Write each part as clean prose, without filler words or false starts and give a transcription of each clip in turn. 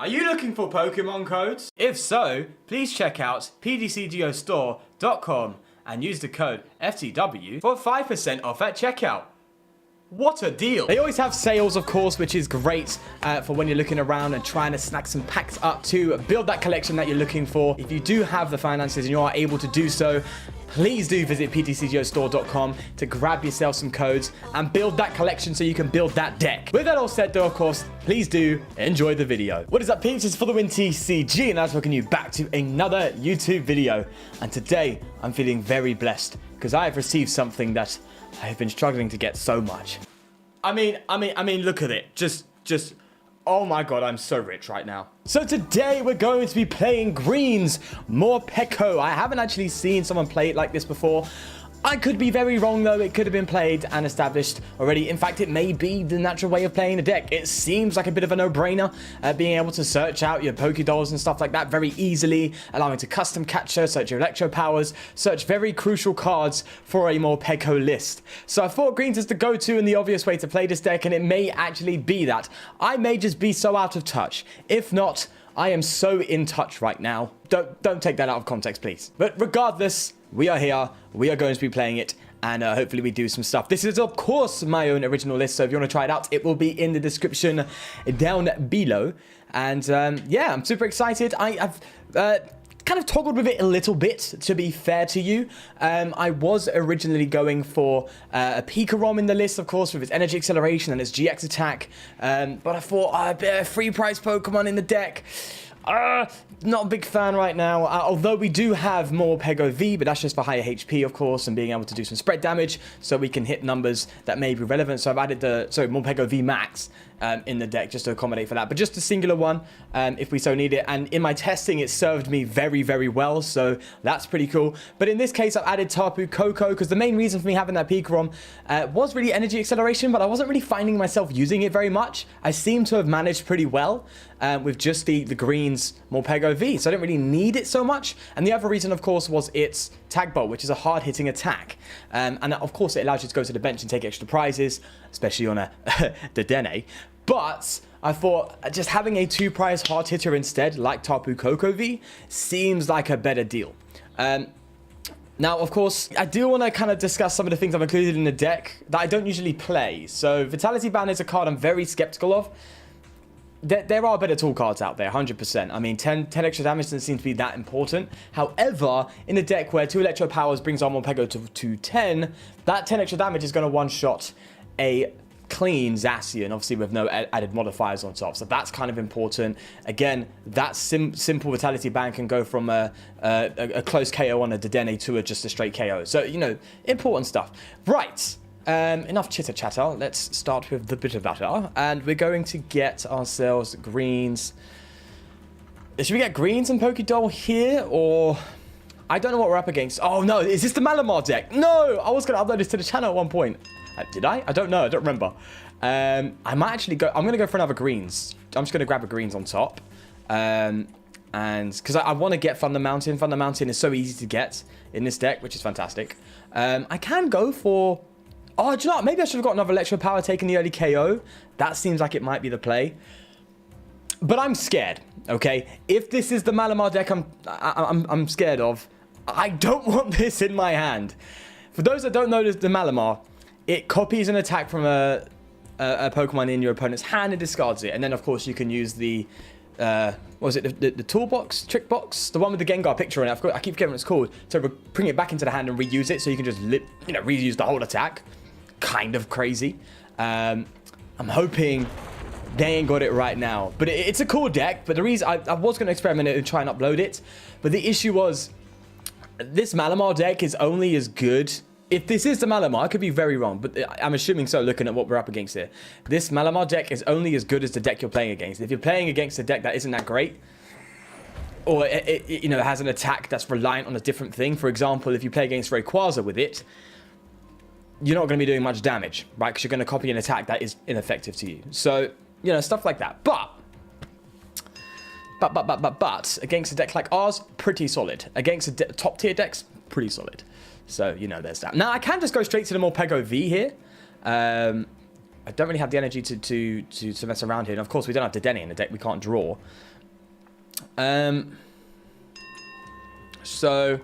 Are you looking for Pokemon codes? If so, please check out pdcgostore.com and use the code FTW for 5% off at checkout. What a deal. They always have sales, of course, which is great for when you're looking around and trying to snack some packs up to build that collection that you're looking for. If you do have the finances and you are able to do so, please do visit pdcgostore.com to grab yourself some codes and build that collection so you can build that deck. With that all said, though, of course, please do enjoy the video. What is up, peeps? It's For The Win TCG, and I'm welcoming you back to another YouTube video. And today, I'm feeling very blessed because I have received something that I have been struggling to get so much. I mean, look at it. Just, oh my god, I'm so rich right now. So today we're going to be playing Green's Morpeko. I haven't actually seen someone play it like this before. I could be very wrong, though. It could have been played and established already. In fact, it may be the natural way of playing a deck. It seems like a bit of a no-brainer, being able to search out your Pokédolls and stuff like that very easily, allowing to custom capture, search your Electro powers, search very crucial cards for a Morpeko list. So I thought Green's is the go-to and the obvious way to play this deck, and it may actually be that. I may just be so out of touch. If not, I am so in touch right now. Don't take that out of context, please. But regardless, we are here. We are going to be playing it, and hopefully we do some stuff. This is, of course, my own original list, so if you want to try it out, it will be in the description down below. And yeah, I'm super excited. I've kind of toggled with it a little bit, to be fair to you. I was originally going for a Pikarom in the list, of course, with its energy acceleration and its GX attack. But I thought, a bit of free price Pokemon in the deck. Not a big fan right now, although we do have Morpeko V, but that's just for higher HP, of course, and being able to do some spread damage, so we can hit numbers that may be relevant. So I've added the, Morpeko V Max in the deck just to accommodate for that, but just a singular one if we so need it. And in my testing, it served me very, very well, so that's pretty cool. But in this case, I've added Tapu Koko, because the main reason for me having that Pikarom was really energy acceleration, but I wasn't really finding myself using it very much. I seem to have managed pretty well with just the Green's Morpeko V, so I don't really need it so much. And the other reason, of course, was its Tag Bolt, which is a hard-hitting attack. And of course, it allows you to go to the bench and take extra prizes, especially on a Dedenne. But I thought just having a 2-prize hard hitter instead, like Tapu Koko V, seems like a better deal. Now, of course, I do want to kind of discuss some of the things I've included in the deck that I don't usually play. So Vitality Band is a card I'm very skeptical of. There are better tool cards out there, 100%. I mean, 10 extra damage doesn't seem to be that important. However, in a deck where 2 Electro powers brings our Morpeko to 10, that 10 extra damage is going to one-shot a clean Zacian, obviously with no added modifiers on top. So that's kind of important. Again, that simple Vitality Band can go from a close KO on a Dedenne to just a straight KO. So, you know, important stuff. Right. Enough chitter-chatter. Let's start with the bitter batter. And we're going to get ourselves Greens. Should we get Greens and Pokédoll here? Or I don't know what we're up against. Oh, no. Is this the Malamar deck? No! I was going to upload this to the channel at one point. Did I? I don't know. I don't remember. I might actually go... I'm going to go for another Greens. I'm just going to grab a Greens on top. And because I want to get Thunder Mountain. Thunder Mountain is so easy to get in this deck, which is fantastic. I can go for... Oh, do you know what? Maybe I should have got another Electro Power taking the early KO. That seems like it might be the play. But I'm scared, okay? If this is the Malamar deck I'm scared of, I don't want this in my hand. For those that don't know the Malamar, it copies an attack from a Pokemon in your opponent's hand and discards it. And then, of course, you can use the... what was it? The toolbox? Trick box? The one with the Gengar picture on it. I keep forgetting what it's called. So bring it back into the hand and reuse it. So you can just, reuse the whole attack. Kind of crazy. I'm hoping they ain't got it right now. But it's a cool deck. But the reason I was going to experiment it and try and upload it. But the issue was this Malamar deck is only as good. If this is the Malamar, I could be very wrong. But I'm assuming so looking at what we're up against here. This Malamar deck is only as good as the deck you're playing against. If you're playing against a deck that isn't that great, or it has an attack that's reliant on a different thing. For example, if you play against Rayquaza with it, you're not going to be doing much damage, right? Because you're going to copy an attack that is ineffective to you. So, stuff like that. But against a deck like ours, pretty solid. Against top tier decks, pretty solid. So, there's that. Now, I can just go straight to the Morpeko V here. I don't really have the energy to mess around here. And of course, we don't have Dedenne in the deck. We can't draw. So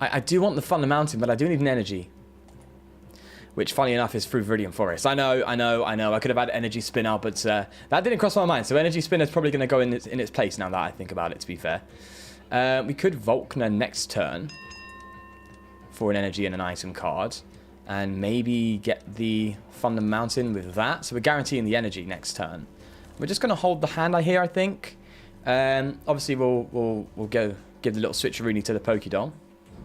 I do want the Thunder Mountain, but I do need an energy. Which, funny enough, is through Viridian Forest. I know. I could have had Energy Spinner, but that didn't cross my mind. So Energy Spinner is probably going to go in its place now that I think about it, to be fair. We could Volkner next turn for an energy and an item card. And maybe get the Thunder Mountain with that. So we're guaranteeing the energy next turn. We're just going to hold the hand here, I think. Obviously, we'll go give the little switcheroonie to the Pokédoll.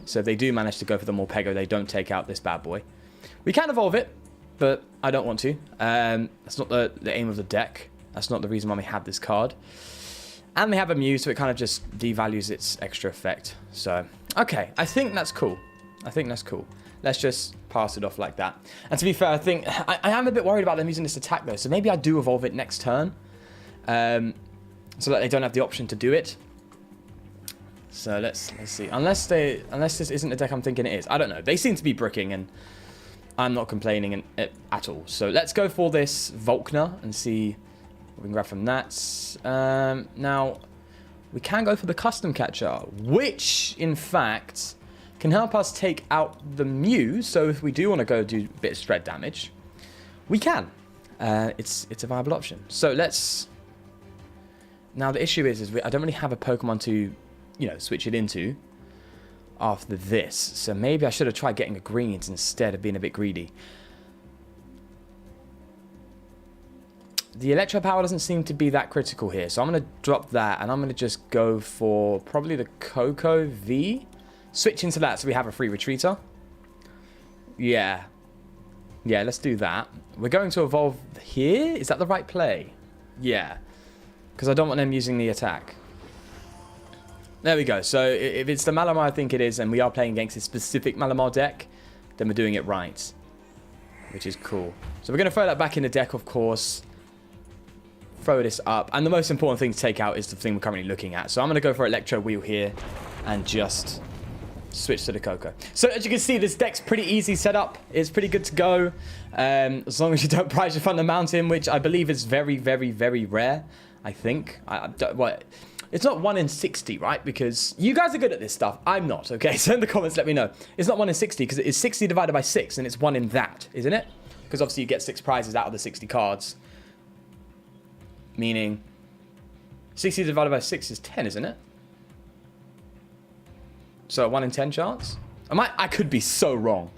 So if they do manage to go for the Morpeko, they don't take out this bad boy. We can evolve it, but I don't want to. That's not the aim of the deck. That's not the reason why we have this card. And they have a Mew, so it kind of just devalues its extra effect. So, okay. I think that's cool. Let's just pass it off like that. And to be fair, I think I am a bit worried about them using this attack, though. So maybe I do evolve it next turn. So that they don't have the option to do it. So let's see. Unless this isn't the deck I'm thinking it is. I don't know. They seem to be bricking, and I'm not complaining at all. So let's go for this Volkner and see what we can grab from that. Now, we can go for the Custom Catcher, which, in fact, can help us take out the Mew. So if we do want to go do a bit of shred damage, we can. It's a viable option. So let's... Now, the issue is I don't really have a Pokemon to, switch it into after this. So maybe I should have tried getting a greens instead of being a bit greedy. The Electro Power doesn't seem to be that critical here. So I'm going to drop that, and I'm going to just go for probably the Coco V. Switch into that so we have a free retreater. Yeah, let's do that. We're going to evolve here. Is that the right play? Yeah. Because I don't want them using the attack. There we go. So if it's the Malamar I think it is, and we are playing against a specific Malamar deck, then we're doing it right. Which is cool. So we're going to throw that back in the deck, of course. Throw this up. And the most important thing to take out is the thing we're currently looking at. So I'm going to go for Electro Wheel here and just switch to the Coco. So as you can see, this deck's pretty easy setup. It's pretty good to go. As long as you don't prize your Thunder Mountain, which I believe is very, very, very rare. I think. It's not 1 in 60, right? Because you guys are good at this stuff. I'm not, okay? So in the comments, let me know. It's not 1 in 60 because it is 60 divided by 6, and it's 1 in that, isn't it? Because obviously you get 6 prizes out of the 60 cards. Meaning 60 divided by 6 is 10, isn't it? So a 1 in 10 chance? I could be so wrong.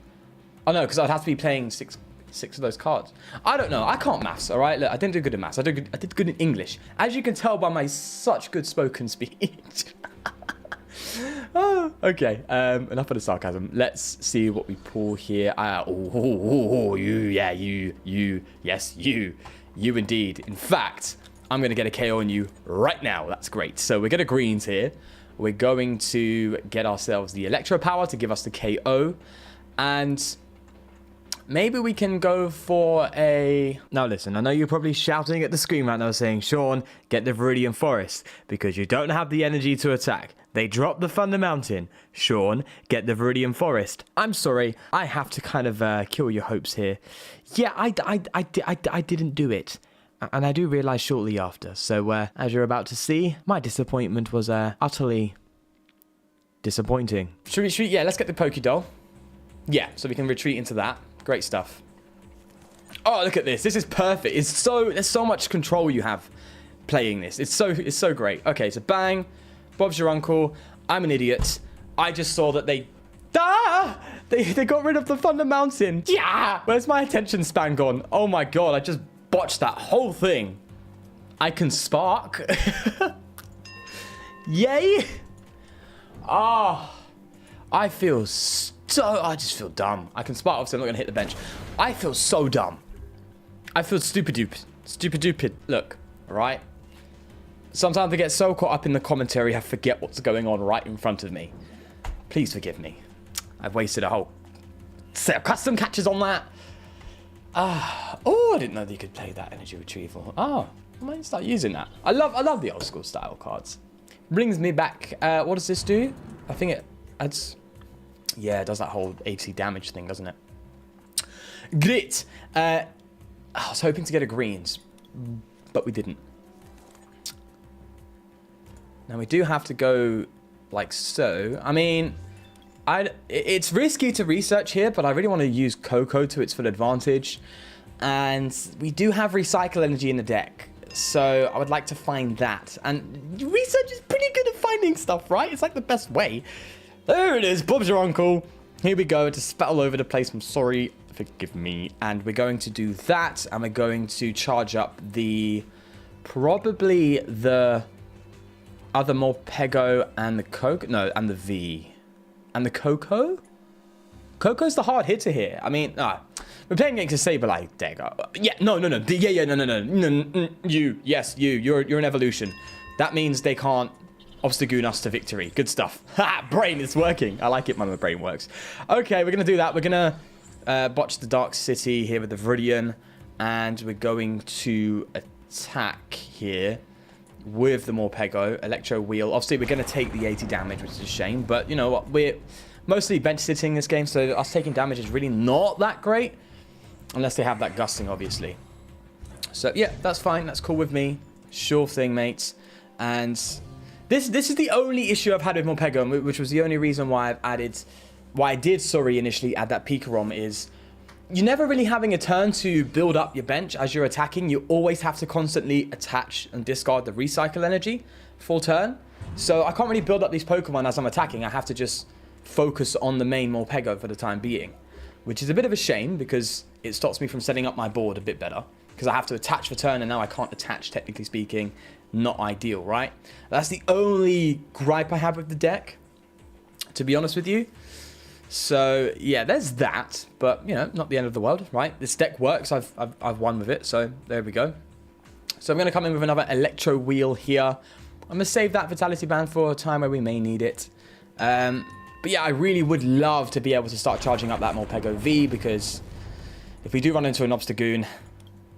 Oh no, because I'd have to be playing 6 of those cards. I don't know. I can't maths, all right? Look, I didn't do good in maths. I did good in English. As you can tell by my such good spoken speech. Oh, okay. Enough of the sarcasm. Let's see what we pull here. You indeed. In fact, I'm going to get a KO on you right now. That's great. So we're going to greens here. We're going to get ourselves the Electro Power to give us the KO. And maybe we can go for a... Now listen, I know you're probably shouting at the screen right now saying, Sean, get the Viridian Forest because you don't have the energy to attack. They dropped the Thunder Mountain. Sean, get the Viridian Forest. I'm sorry, I have to kind of kill your hopes here. Yeah, I didn't do it. And I do realise shortly after. So, as you're about to see, my disappointment was utterly disappointing. Should we retreat? Yeah, let's get the Pokédoll. Yeah, so we can retreat into that. Great stuff. Oh, look at this. This is perfect. There's so much control you have playing this. It's so great. Okay, so bang. Bob's your uncle. I'm an idiot. I just saw that they got rid of the Thunder Mountain. Yeah. Where's my attention span gone? Oh my god, I just botched that whole thing. I can spark. Yay. Ah. I just feel dumb. I can spark, obviously I'm not going to hit the bench. I feel so dumb. I feel stupid. Look, alright? Sometimes I get so caught up in the commentary, I forget what's going on right in front of me. Please forgive me. I've wasted a whole set of custom catches on that. Oh, I didn't know that you could play that energy retrieval. Oh, I might start using that. I love the old school style cards. Brings me back. What does this do? I think it adds... Yeah, it does that whole AC damage thing, doesn't it? Great. I was hoping to get a greens, but we didn't. Now we do have to go like so. I mean, it's risky to research here, but I really want to use Coco to its full advantage. And we do have recycle energy in the deck. So I would like to find that. And research is pretty good at finding stuff, right? It's like the best way. There it is. Bob's your uncle. Here we go. To spat all over the place. I'm sorry. Forgive me. And we're going to do that. And we're going to charge up probably the other Morpeko and the Coco. No, and the V. And the Coco? Coco's the hard hitter here. I mean, we're playing against a Saberlight deck. Yeah, no. No. You're an evolution. That means they can't obstagoon us to victory. Good stuff. Ha! Brain is working. I like it when my brain works. Okay, we're going to do that. We're going to botch the Dark City here with the Viridian. And we're going to attack here with the Morpeko. Electro Wheel. Obviously, we're going to take the 80 damage, which is a shame. But, you know what? We're mostly bench sitting this game, so us taking damage is really not that great. Unless they have that gusting, obviously. So, yeah, that's fine. That's cool with me. Sure thing, mates. And this is the only issue I've had with Morpeko, which was the only reason why I did initially add that Pikarom, is you're never really having a turn to build up your bench as you're attacking. You always have to constantly attach and discard the recycle energy full turn. So I can't really build up these Pokemon as I'm attacking. I have to just focus on the main Morpeko for the time being, which is a bit of a shame because it stops me from setting up my board a bit better, because I have to attach for turn and now I can't attach, technically speaking. Not ideal, right? That's the only gripe I have with the deck, to be honest with you. So yeah, there's that, but you know, not the end of the world, right? This deck works. I've won with it, so there we go. So I'm going to come in with another Electro Wheel here. I'm going to save that Vitality Band for a time where we may need it. But yeah, I really would love to be able to start charging up that Morpeko V, because if we do run into an Obstagoon,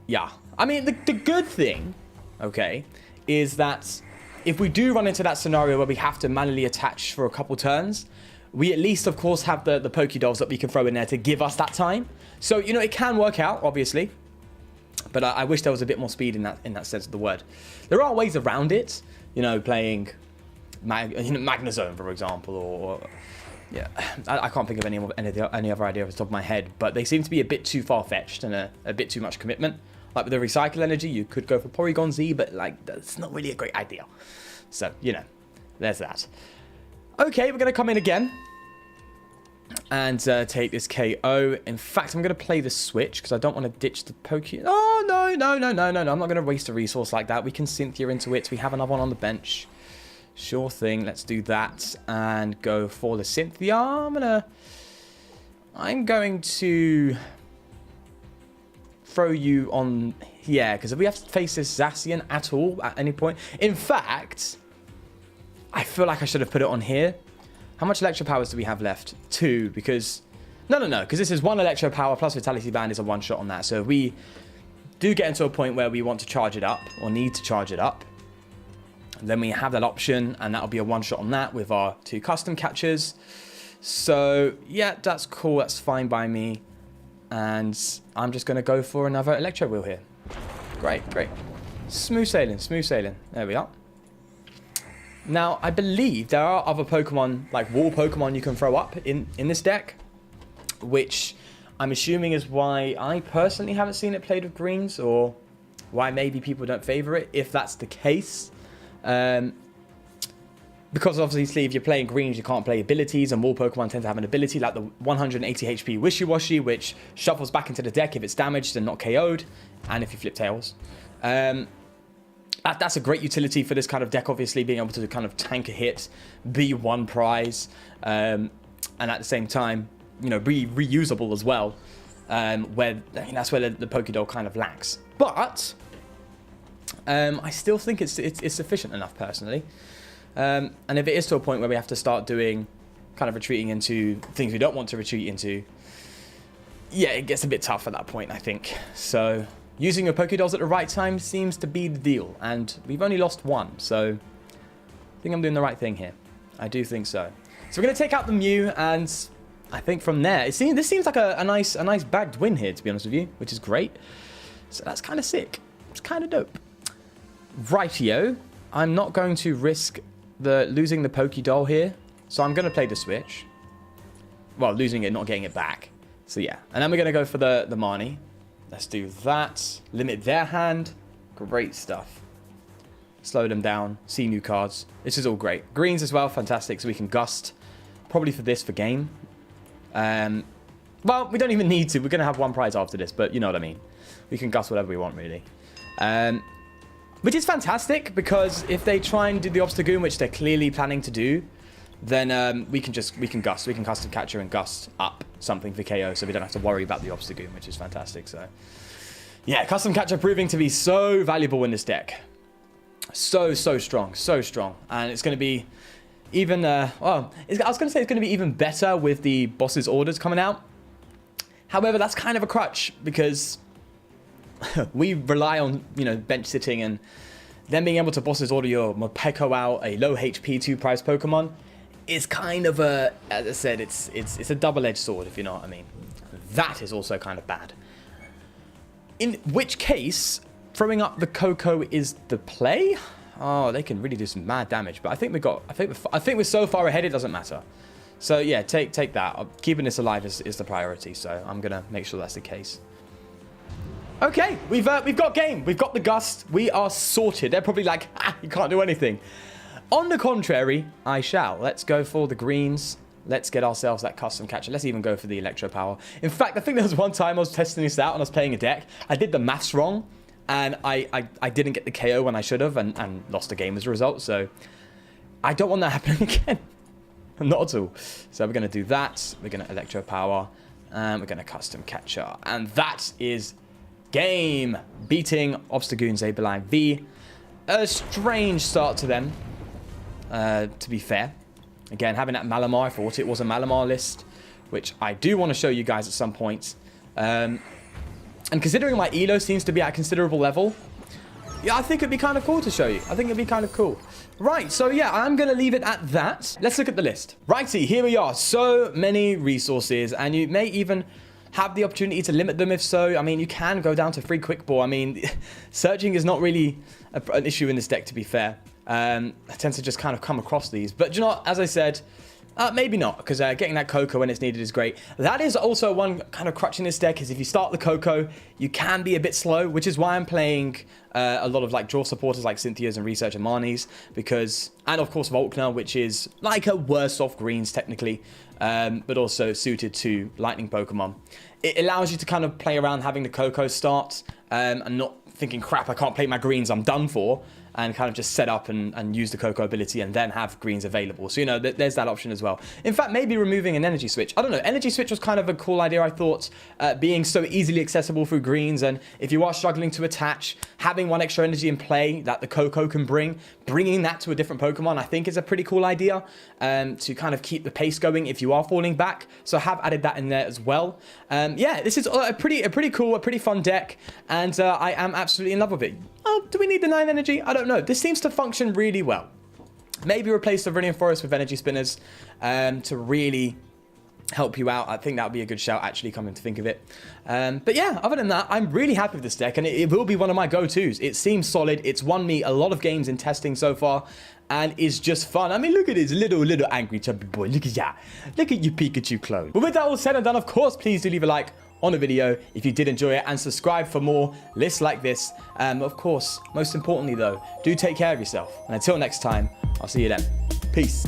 yeah. I mean, the good thing, okay, is that if we do run into that scenario where we have to manually attach for a couple turns, we at least, of course, have the Pokédolls that we can throw in there to give us that time. So, you know, it can work out, obviously. But I wish there was a bit more speed in that sense of the word. There are ways around it, you know, playing Magnezone, for example, or yeah, I can't think of any other idea off the top of my head, but they seem to be a bit too far-fetched and a bit too much commitment. Like with the recycle energy, you could go for Porygon Z, but like that's not really a great idea. So, you know, there's that. Okay, we're going to come in again and take this KO. In fact, I'm going to play the switch because I don't want to ditch the Poké. Oh, no. I'm not going to waste a resource like that. We can Cynthia into it. We have another one on the bench. Sure thing. Let's do that and go for the Cynthia. I'm going to throw you on here, because if we have to face this Zacian at all at any point, in fact, I feel like I should have put it on here. How much Electro Powers do we have left? 2, because no, because this is 1 Electro Power plus Vitality Band is a one shot on that. So if we do get into a point where we want to charge it up or need to charge it up, then we have that option, and that'll be a one shot on that with our 2 custom catchers. So yeah, that's cool. That's fine by me. And I'm just going to go for another Electro Wheel here. Great. Smooth sailing. There we are. Now, I believe there are other Pokemon, like wall Pokemon, you can throw up in this deck, which I'm assuming is why I personally haven't seen it played with greens, or why maybe people don't favor it, if that's the case. Because obviously if you're playing greens, you can't play abilities, and wall Pokemon tend to have an ability like the 180 HP Wishy-Washy, which shuffles back into the deck if it's damaged and not KO'd, and if you flip tails. That's a great utility for this kind of deck, obviously, being able to kind of tank a hit, be one prize, and at the same time, you know, be reusable as well, where that's where the Pokédoll kind of lacks. But I still think it's sufficient enough, personally. And if it is to a point where we have to start doing kind of retreating into things we don't want to retreat into, yeah, it gets a bit tough at that point, I think. So using your Pokédolls at the right time seems to be the deal, and we've only lost 1, so I think I'm doing the right thing here. I do think so. So we're going to take out the Mew, and I think from there, this seems like a nice bagged win here, to be honest with you, which is great. So that's kind of sick. It's kind of dope. Rightio. I'm not going to risk losing the Pokédoll here. So I'm going to play the Switch. Well, losing it, not getting it back. So yeah. And then we're going to go for the Marnie. Let's do that. Limit their hand. Great stuff. Slow them down. See new cards. This is all great. Greens as well. Fantastic. So we can Gust. Probably for this for game. Well, we don't even need to. We're going to have one prize after this. But you know what I mean. We can Gust whatever we want, really. Which is fantastic. Because if they try and do the Obstagoon, which they're clearly planning to do, then we can Gust. We can Custom Catcher and Gust up something for KO. So we don't have to worry about the Obstagoon, which is fantastic. So yeah, Custom Catcher proving to be so valuable in this deck. So strong. So strong. And it's going to be even, well, I was going to say it's going to be even better with the boss's orders coming out. However, that's kind of a crutch because we rely on, you know, bench sitting and then being able to boss's order your Morpeko out, a low HP 2-price Pokemon, is kind of a, as I said, it's a double-edged sword, if you know what I mean. That is also kind of bad. In which case, throwing up the Coco is the play. Oh, they can really do some mad damage. But I think we're so far ahead it doesn't matter. So yeah, take that. Keeping this alive is the priority. So I'm gonna make sure that's the case. Okay, we've got game. We've got the Gust. We are sorted. They're probably like, you can't do anything. On the contrary, I shall. Let's go for the greens. Let's get ourselves that Custom Catcher. Let's even go for the Electro Power. In fact, I think there was one time I was testing this out and I was playing a deck. I did the maths wrong. And I didn't get the KO when I should have and lost the game as a result. So I don't want that happening again. Not at all. So we're going to do that. We're going to Electro Power. And we're going to Custom Catcher. And that is game. Beating Obstagoon Saberline V. A strange start to them. To be fair. Again, having that Malamar, I thought it was a Malamar list. Which I do want to show you guys at some point. And considering my elo seems to be at a considerable level, yeah, I think it'd be kind of cool to show you. I think it'd be kind of cool. Right, so yeah, I'm going to leave it at that. Let's look at the list. Righty, here we are. So many resources, and you may even have the opportunity to limit them if so. I mean, you can go down to free quick ball. I mean, searching is not really an issue in this deck, to be fair. I tend to just kind of come across these. But do you know what? As I said, maybe not, because getting that Coco when it's needed is great. That is also one kind of crutch in this deck, is if you start the Coco, you can be a bit slow, which is why I'm playing a lot of like draw supporters like Cynthia's and Research and Marnie's, because, and of course Volkner, which is like a worse off greens technically, but also suited to lightning Pokemon. It allows you to kind of play around having the Coco start and not thinking, crap, I can't play my greens, I'm done for. And kind of just set up and use the Coco ability and then have greens available. So, you know, there's that option as well. In fact, maybe removing an energy switch. I don't know. Energy switch was kind of a cool idea, I thought, being so easily accessible through greens. And if you are struggling to attach, having one extra energy in play that the Coco can bringing that to a different Pokemon, I think is a pretty cool idea to kind of keep the pace going if you are falling back. So I have added that in there as well. Yeah, this is a pretty cool, a pretty fun deck. And I am absolutely in love with it. Oh, do we need the 9 energy? I don't know. This seems to function really well. Maybe replace the Viridian Forest with energy spinners to really help you out. I think that would be a good shout, actually, coming to think of it. But yeah, other than that, I'm really happy with this deck, and it will be one of my go-tos. It seems solid. It's won me a lot of games in testing so far, and is just fun. I mean, look at this little angry chubby boy. Look at that. Look at your Pikachu clone. But with that all said and done, of course, please do leave a like on the video if you did enjoy it, and subscribe for more lists like this. Of course, most importantly though, do take care of yourself, and until next time, I'll see you then. Peace.